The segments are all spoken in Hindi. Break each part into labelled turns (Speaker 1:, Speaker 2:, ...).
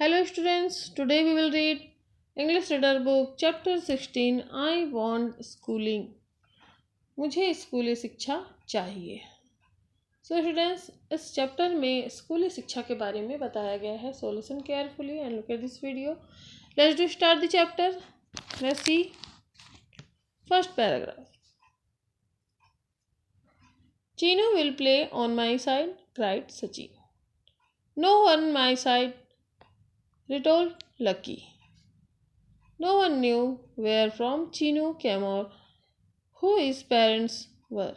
Speaker 1: Hello students, today we will read English Reader Book Chapter 16 I want schooling. मुझे स्कूली शिक्षा चाहिए. So students, इस चैप्टर में स्कूली शिक्षा के बारे में बताया गया है. So listen carefully and look at this video. Let's do start the chapter. Let's see first paragraph. Chinu will play on my side, cried Sachin. No on my side, retold Lucky. No one knew where from Chinu came or who his parents were.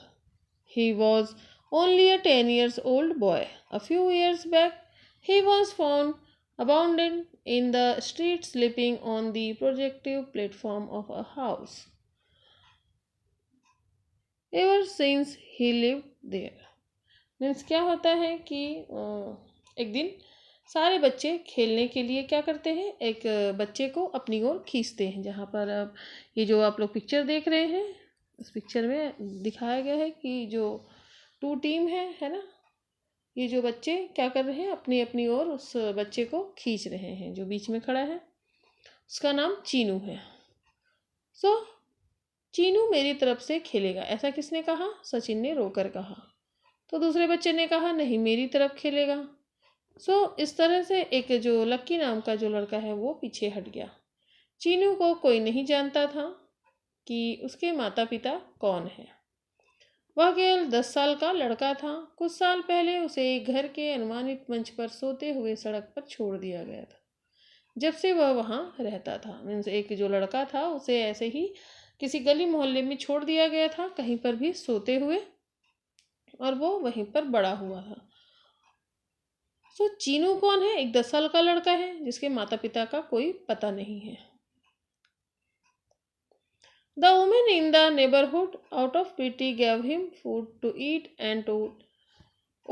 Speaker 1: He was only a 10 years old boy. A few years back, he was found abandoned in the street sleeping on the projective platform of a house. Ever since he lived there. Means क्या होता है कि एक दिन सारे बच्चे खेलने के लिए क्या करते हैं, एक बच्चे को अपनी ओर खींचते हैं. जहाँ पर अब ये जो आप लोग पिक्चर देख रहे हैं, इस पिक्चर में दिखाया गया है कि जो 2 टीम है ना. ये जो बच्चे क्या कर रहे हैं, अपनी अपनी ओर उस बच्चे को खींच रहे हैं. जो बीच में खड़ा है उसका नाम चीनू है. सो चीनू मेरी तरफ से खेलेगा, ऐसा किसने कहा? सचिन ने रोकर कहा. तो दूसरे बच्चे ने कहा नहीं, मेरी तरफ खेलेगा. इस तरह से एक जो लक्की नाम का जो लड़का है वो पीछे हट गया. चीनू को कोई नहीं जानता था कि उसके माता पिता कौन है. वह केवल 10 साल का लड़का था. कुछ साल पहले उसे घर के अनुमानित मंच पर सोते हुए सड़क पर छोड़ दिया गया था. जब से वह वहाँ रहता था, मीन्स एक जो लड़का था उसे ऐसे ही किसी गली मोहल्ले में छोड़ दिया गया था, कहीं पर भी सोते हुए, और वो वहीं पर बड़ा हुआ था. चीनू कौन है? एक 10 साल का लड़का है जिसके माता पिता का कोई पता नहीं है. The women in the neighborhood, out of pity, gave him food to eat and to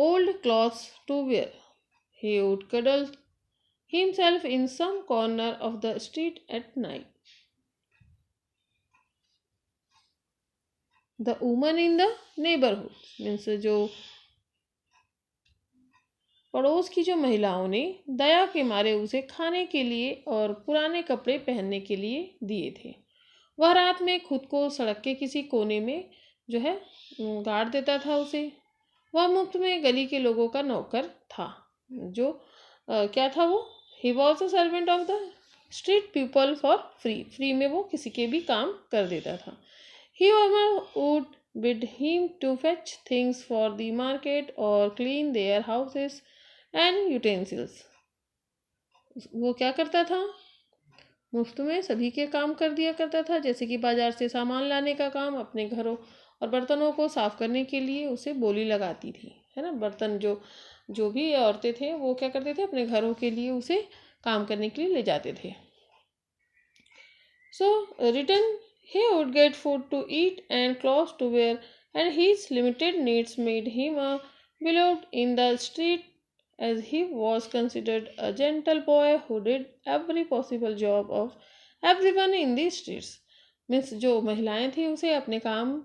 Speaker 1: old clothes to wear. He would cuddle himself in some corner of the street at night. The woman in the neighborhood means जो पड़ोस की जो महिलाओं ने दया के मारे उसे खाने के लिए और पुराने कपड़े पहनने के लिए दिए थे. वह रात में खुद को सड़क के किसी कोने में जो है गाड़ देता था उसे. वह मुफ्त में गली के लोगों का नौकर था. जो क्या था वो? He was a servant of the street people for free. Free में वो किसी के भी काम कर देता था. He would bid him to fetch things for the market or clean their houses and utensils. वो क्या करता था? मुफ्त में सभी के काम कर दिया करता था, जैसे कि बाजार से सामान लाने का काम, अपने घरों और बर्तनों को साफ करने के लिए उसे बोली लगाती थी, है ना. बर्तन जो भी औरतें थे वो क्या करते थे, अपने घरों के लिए उसे काम करने के लिए ले जाते थे. Return he would get food to eat and clothes to wear, and his limited needs made him a beloved in the street, as he was considered a gentle boy who did every possible job of everyone in the streets. Means जो महिलाएं थी उसे अपने काम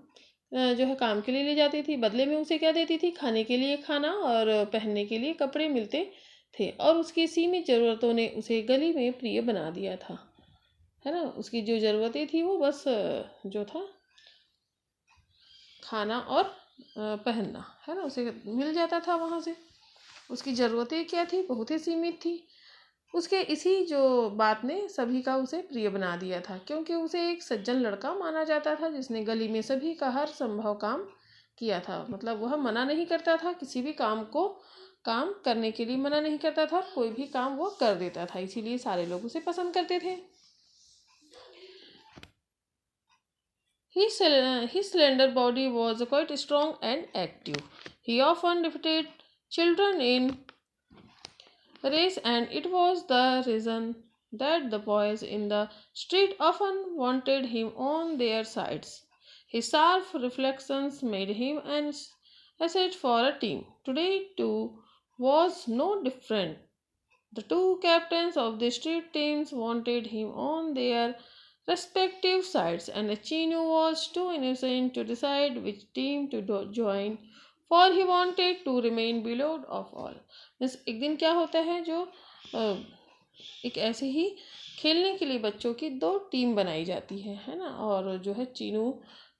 Speaker 1: जो है काम के लिए ले जाती थी. बदले में उसे क्या देती थी? खाने के लिए खाना और पहनने के लिए कपड़े मिलते थे, और उसकी सीमित ज़रूरतों ने उसे गली में प्रिय बना दिया था, है ना. उसकी जो ज़रूरतें थी वो बस जो था खाना और पहनना, है ना, उसे मिल जाता था वहाँ से. उसकी ज़रूरतें क्या थी? बहुत ही सीमित थी. उसके इसी जो बात ने सभी का उसे प्रिय बना दिया था, क्योंकि उसे एक सज्जन लड़का माना जाता था जिसने गली में सभी का हर संभव काम किया था. मतलब वह मना नहीं करता था, किसी भी काम को काम करने के लिए मना नहीं करता था. कोई भी काम वो कर देता था, इसीलिए सारे लोग उसे पसंद करते थे. His slender body was quite strong and active. He often defeated children in race, and it was the reason that the boys in the street often wanted him on their sides. His sharp reflections made him an asset for a team. Today, too, was no different. The 2 captains of the street teams wanted him on their respective sides, and Chinu was too innocent to decide which team to join, for he wanted to remain beloved of all. Means एक दिन क्या होता है, जो एक ऐसे ही खेलने के लिए बच्चों की 2 टीम बनाई जाती है ना। और जो है चीनू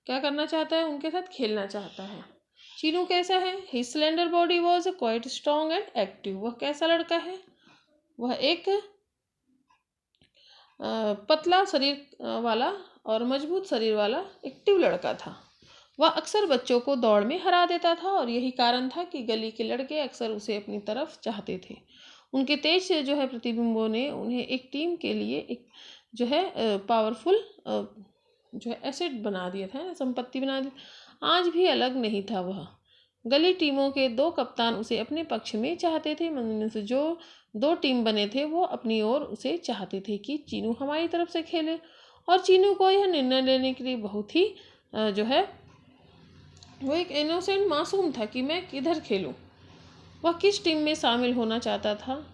Speaker 1: क्या करना चाहता है, उनके साथ खेलना चाहता है। चीनू कैसा है? His slender body was quite strong and active. वह कैसा लड़का है? वह एक पतला शरीर वाला और मजबूत शरीर वाला एक्टिव लड़का था। वह अक्सर बच्चों को दौड़ में हरा देता था और यही कारण था कि गली के लड़के अक्सर उसे अपनी तरफ चाहते थे। उनके तेज जो है प्रतिबिंबों ने उन्हें एक टीम के लिए एक जो है पावरफुल जो है एसेट बना दिया था, संपत्ति बना दी। आज भी अलग नहीं था वह। गली टीमों के 2 कप्तान उसे अपने पक्ष में चाहते थे। मतलब से जो 2 टीम बने थे वो अपनी ओर उसे चाहते थे कि चीनू हमारी तरफ से खेले। और चीनू को यह निर्णय लेने के लिए बहुत ही जो है वो एक इनोसेंट मासूम था कि मैं किधर खेलूं। वह किस टीम में शामिल होना चाहता था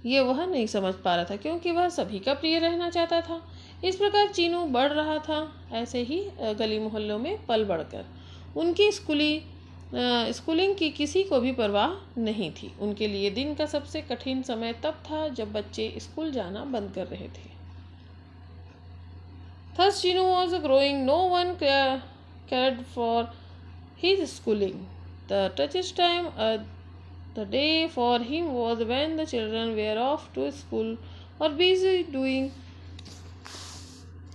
Speaker 1: ये वह नहीं समझ पा रहा था, क्योंकि वह सभी का प्रिय रहना चाहता था। इस प्रकार चीनू बढ़ रहा था, ऐसे ही गली मोहल्लों में पल बढ़कर। उनकी स्कूलिंग की किसी को भी परवाह नहीं थी। उनके लिए दिन का सबसे कठिन समय तब था जब बच्चे स्कूल जाना बंद कर रहे थे। Thus Chinu was growing. No one cared for his schooling. The toughest time the day for him was when the children were off to school or busy doing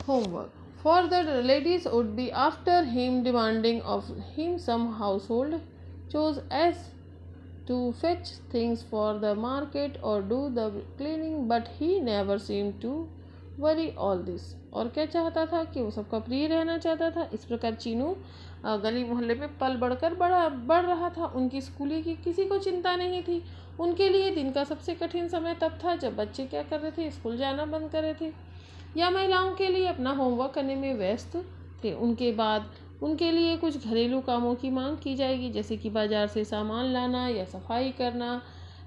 Speaker 1: homework. For the ladies would be after him, demanding of him some household chores as to fetch things for the market or do the cleaning, but he never seemed to worry all this. और क्या चाहता था कि वो सबका प्रिय रहना चाहता था। इस प्रकार चीनू गली मोहल्ले में पल बढ़कर बढ़ रहा था। उनकी स्कूली की किसी को चिंता नहीं थी। उनके लिए दिन का सबसे कठिन समय तब था जब बच्चे क्या कर रहे थे, स्कूल जाना बंद कर रहे थे या महिलाओं के लिए अपना होमवर्क करने में व्यस्त थे। उनके बाद उनके लिए कुछ घरेलू कामों की मांग की जाएगी, जैसे कि बाजार से सामान लाना या सफाई करना,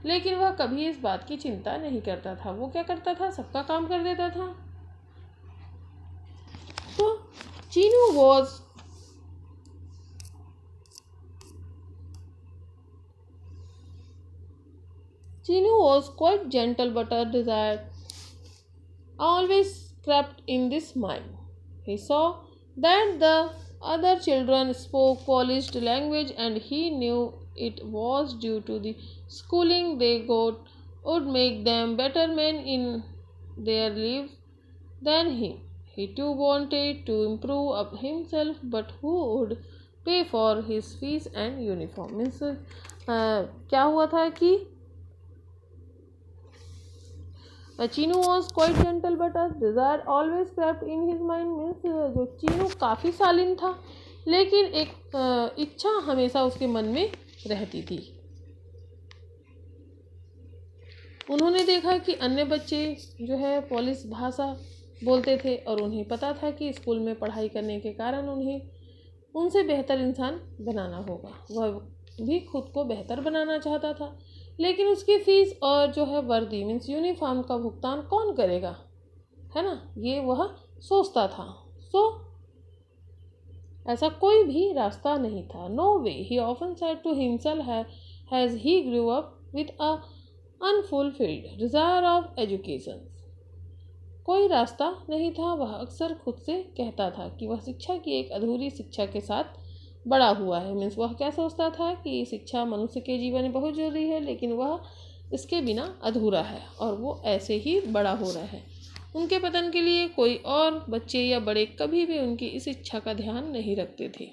Speaker 1: लेकिन वह कभी इस बात की चिंता नहीं करता था। वो क्या करता था, सबका काम कर देता था। तो Chinu was quite gentle, but a desire always crept in this mind. He saw that the other children spoke polished language, and he knew it was due to the schooling they got would make them better men in their lives than him. He too wanted to improve himself, but who would pay for his fees and uniform? Means क्या हुआ था कि Chinu was quite gentle but a desire always crept in his mind. Means जो चीनू काफ़ी शालीन था, लेकिन एक इच्छा हमेशा उसके मन में रहती थी। उन्होंने देखा कि अन्य बच्चे जो है पॉलिश भाषा बोलते थे और उन्हें पता था कि स्कूल में पढ़ाई करने के कारण उन्हें उनसे बेहतर इंसान बनाना होगा। वह भी खुद को बेहतर बनाना चाहता था, लेकिन उसकी फीस और जो है वर्दी मीन्स यूनिफॉर्म का भुगतान कौन करेगा, है ना, ये वह सोचता था। ऐसा कोई भी रास्ता नहीं था। No way, he often said to himself has he grew up with a unfulfilled desire of education. कोई रास्ता नहीं था। वह अक्सर खुद से कहता था कि वह शिक्षा की एक अधूरी शिक्षा के साथ बड़ा हुआ है। मीन्स वह क्या सोचता था कि शिक्षा मनुष्य के जीवन में बहुत जरूरी है, लेकिन वह इसके बिना अधूरा है और वो ऐसे ही बड़ा हो रहा है। उनके पतन के लिए कोई और बच्चे या बड़े कभी भी उनकी इस इच्छा का ध्यान नहीं रखते थे,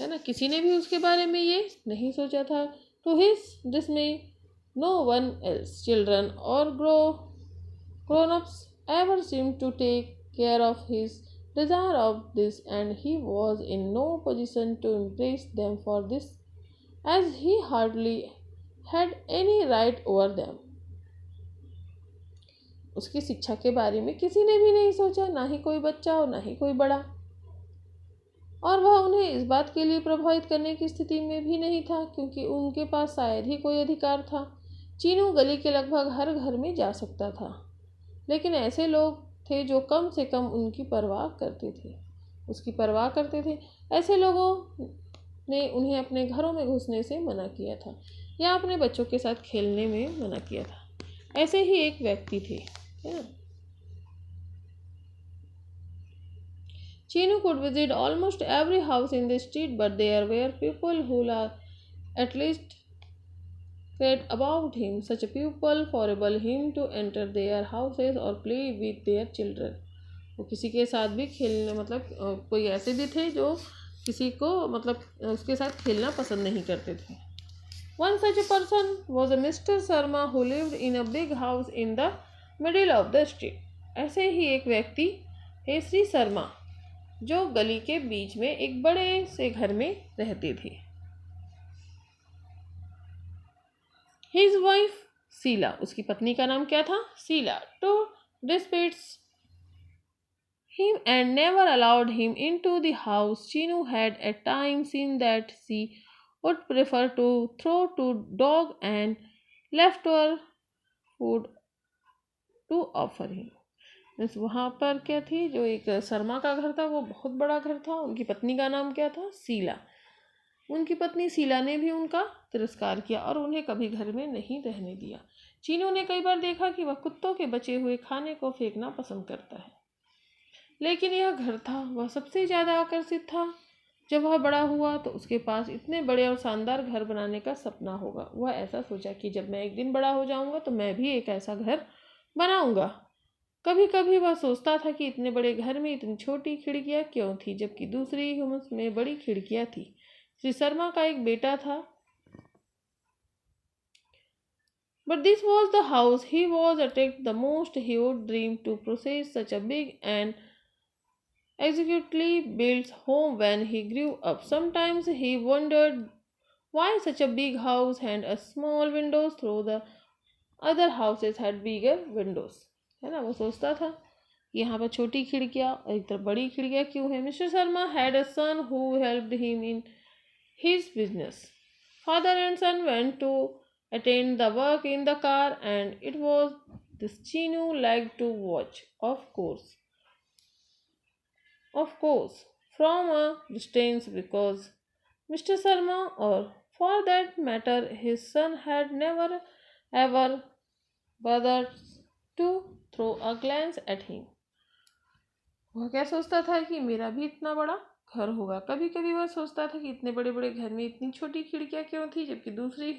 Speaker 1: है ना, किसी ने भी उसके बारे में ये नहीं सोचा था। To his dismay, no one else, children or grown-ups ever seemed to take care of his desire of this, and he was in no position to impress them for this, as he hardly had any right over them. उसकी शिक्षा के बारे में किसी ने भी नहीं सोचा, ना ही कोई बच्चा और ना ही कोई बड़ा, और वह उन्हें इस बात के लिए प्रभावित करने की स्थिति में भी नहीं था, क्योंकि उनके पास शायद ही कोई अधिकार था। चीनू गली के लगभग हर घर में जा सकता था, लेकिन ऐसे लोग थे जो कम से कम उनकी परवाह करते थे, उसकी परवाह करते थे। ऐसे लोगों ने उन्हें अपने घरों में घुसने से मना किया था या अपने बच्चों के साथ खेलने में मना किया था। ऐसे ही एक व्यक्ति थे, है ना। Chinu could visit almost every house in the street, but there were people who at least cared about him. Such people forbade him to enter their houses or play with their children. वो किसी के साथ भी खेलने मतलब कोई ऐसे भी थे जो किसी को मतलब उसके साथ खेलना पसंद नहीं करते थे. One such a person was a Mr. Sharma who lived in a big house in the middle of the street. ऐसे ही एक व्यक्ति है श्री शर्मा जो गली के बीच में एक बड़े से घर में रहते थे. His wife शीला, उसकी पत्नी का नाम क्या था? Sheila. To despite him and never allowed him into the house, Chinu had at times seen that she would prefer to throw to dog and leftover food to offer him. वहाँ पर क्या थी, जो एक शर्मा का घर था वो बहुत बड़ा घर था. उनकी पत्नी का नाम क्या था? शीला. उनकी पत्नी शीला ने भी उनका तिरस्कार किया और उन्हें कभी घर में नहीं रहने दिया. चीनू ने कई बार देखा कि वह कुत्तों के बचे हुए खाने को फेंकना पसंद करता है, लेकिन यह घर था वह सबसे ज़्यादा आकर्षित था. जब वह बड़ा हुआ तो उसके पास इतने बड़े और शानदार घर बनाने का सपना होगा. वह ऐसा सोचा कि जब मैं एक दिन बड़ा हो जाऊंगा तो मैं भी एक ऐसा घर बनाऊंगा. कभी कभी वह सोचता था कि इतने बड़े घर में इतनी छोटी खिड़कियां क्यों थी, जबकि दूसरी ह्यूमस में बड़ी खिड़कियां थी. श्री शर्मा का एक बेटा था, but this was the house he was attacked the most. He would dream to possess such a big and exquisitely built home when he grew up. Sometimes he wondered why such a big house had a small windows through the other houses had bigger windows. है ना, वो सोचता था यहाँ पर छोटी खिड़कियाँ और एक तरफ बड़ी खिड़कियाँ क्यों है. Mister Sharma had a son who helped him in his business. Father and son went to attend the work in the car, and it was this Chinu liked to watch, of course, from a distance, because Mr. Sharma, or for that matter his son, had never ever bothered to throw a glance at him. वह क्या सोचता था कि मेरा भी इतना बड़ा घर होगा. कभी कभी वह सोचता था कि इतने बड़े बड़े घर में इतनी छोटी खिड़कियां क्यों थी, जबकि दूसरी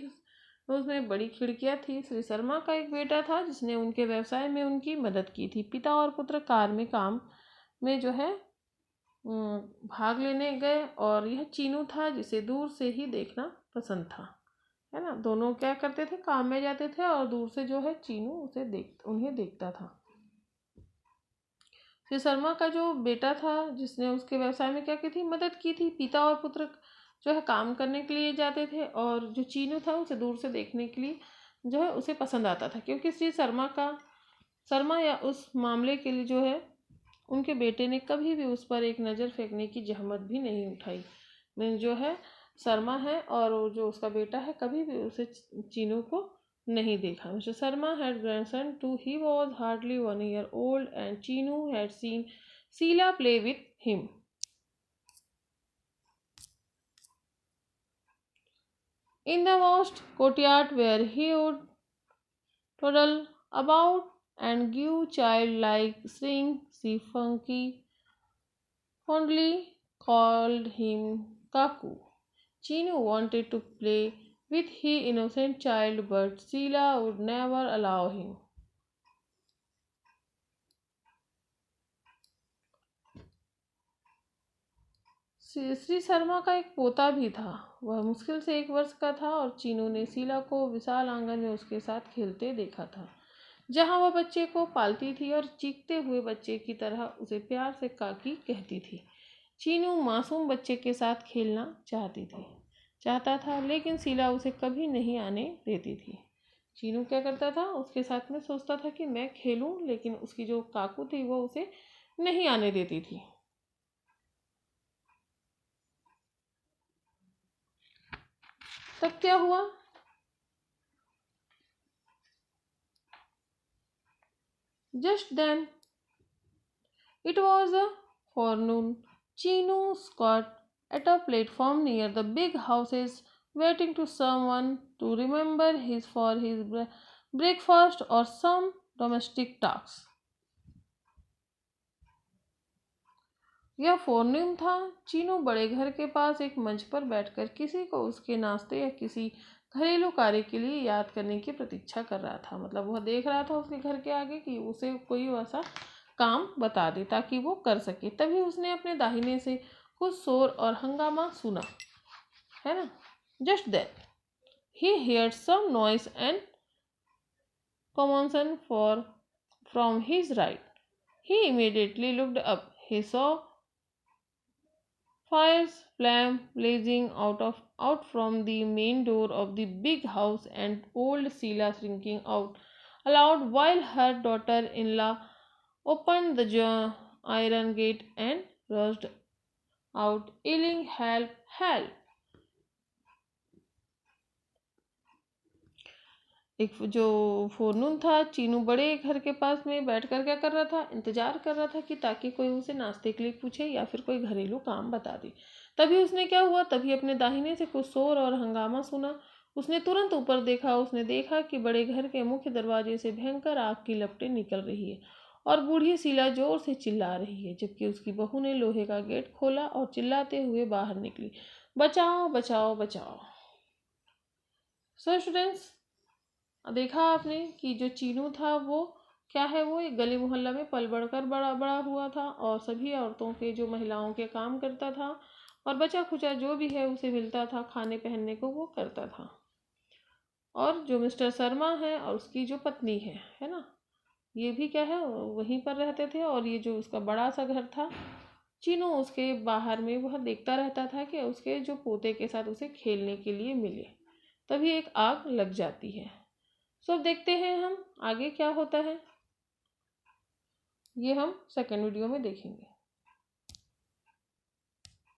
Speaker 1: उसमें बड़ी खिड़कियां थी. श्री शर्मा का एक बेटा था जिसने उनके व्यवसाय में उनकी मदद की थी. पिता और पुत्र कार में काम में जो है भाग लेने गए, और यह चीनू था जिसे दूर से ही देखना पसंद था. है ना, दोनों क्या करते थे, काम में जाते थे और दूर से जो है चीनू उन्हें देखता था. श्री शर्मा का जो बेटा था जिसने उसके व्यवसाय में क्या की थी, मदद की थी. पिता और पुत्र जो है काम करने के लिए जाते थे, और जो चीनू था उसे दूर से देखने के लिए जो है उसे पसंद आता था, क्योंकि श्री शर्मा या उस मामले के लिए जो है उनके बेटे ने कभी भी उस पर एक नज़र फेंकने की जहमत भी नहीं उठाई. मैं जो है शर्मा है और जो उसका बेटा है कभी भी उसे चीनू को नहीं देखा. Mr. Sharma had grandson too. He was hardly 1 year old, and Chinu had seen Sheila play with him. In the vast courtyard where he would toddle about and give childlike sing, she fondly called him Kaku. Chinu wanted to play with his innocent child, but Sheila would never allow him. Shri Sharma का एक पोता भी था. वह मुश्किल से 1 वर्ष का था, और चीनू ने शीला को विशाल आंगन में उसके साथ खेलते देखा था, जहां वह बच्चे को पालती थी और चीखते हुए बच्चे की तरह उसे प्यार से काकी कहती थी. चीनू मासूम बच्चे के साथ खेलना चाहता था, लेकिन शीला उसे कभी नहीं आने देती थी. चीनू क्या करता था, उसके साथ में सोचता था कि मैं खेलूं, लेकिन उसकी जो काकू थी वो उसे नहीं आने देती थी. तब क्या हुआ, just then it was a forenoon. Chinu sat at a platform near the big houses, waiting to someone to remember his breakfast or some domestic tasks. यह फोरनून था। चीनू बड़े घर के पास एक मंच पर बैठकर किसी को उसके नाश्ते या किसी घरेलू कार्य के लिए याद करने की प्रतीक्षा कर रहा था। मतलब वह देख रहा था उसके घर के आगे कि उसे कोई वैसा काम बता दे ताकि वो कर सके। तभी उसने अपने दाहिने से कुछ शोर और हंगामा सुना, है ना। Just then he heard some noise and commotion from his right. He immediately looked up. He saw fires flame blazing out from the main door of the big house and old Sheila shrinking out aloud while her daughter-in-law opened the iron gate and rushed out, yelling, "Help! Help!" एक जो फोरनून था, चीनू बड़े घर के पास में बैठकर क्या कर रहा था, इंतजार कर रहा था कि ताकि कोई उसे नाश्ते के लिए पूछे या फिर कोई घरेलू काम बता दे। तभी उसने क्या हुआ, तभी अपने दाहिने से कुछ शोर और हंगामा सुना। उसने तुरंत ऊपर देखा। उसने देखा कि बड़े घर के मुख्य दरवाजे से भयंकर आग की लपटें निकल रही है और बूढ़ी शीला जोर से चिल्ला रही है, जबकि उसकी बहू ने लोहे का गेट खोला और चिल्लाते हुए बाहर निकली, "बचाओ, बचाओ, बचाओ।" सो स्टूडेंट्स, देखा आपने कि जो चीनू था वो क्या है, वो एक गली मोहल्ला में पल बढ़कर बड़ा बड़ा हुआ था और सभी औरतों के, जो महिलाओं के काम करता था और बचा खुचा जो भी है उसे मिलता था खाने पहनने को, वो करता था। और जो मिस्टर शर्मा है और उसकी जो पत्नी है ना, ये भी क्या है, वहीं पर रहते थे। और ये जो उसका बड़ा सा घर था, चीनू उसके बाहर में वह देखता रहता था कि उसके जो पोते के साथ उसे खेलने के लिए मिले। तभी एक आग लग जाती है। सो देखते हैं हम आगे क्या होता है, ये हम सेकेंड वीडियो में देखेंगे।